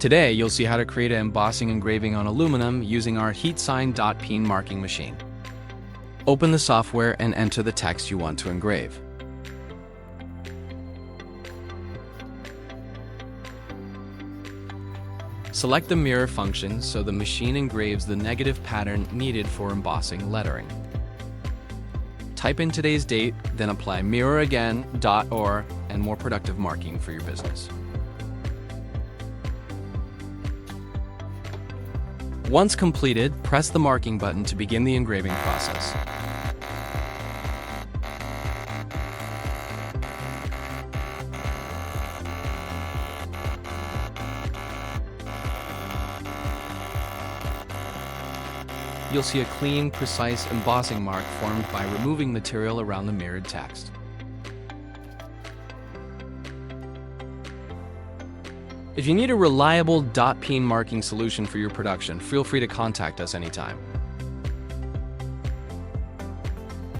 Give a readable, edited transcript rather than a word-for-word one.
Today, you'll see how to create an embossing engraving on aluminum using our HeatSign Peen marking machine. Open the software and enter the text you want to engrave. Select the mirror function so the machine engraves the negative pattern needed for embossing lettering. Type in today's date, then apply mirror again, .or, and more productive marking for your business. Once completed, press the marking button to begin the engraving process. You'll see a clean, precise embossing mark formed by removing material around the mirrored text. If you need a reliable .peen marking solution for your production, feel free to contact us anytime.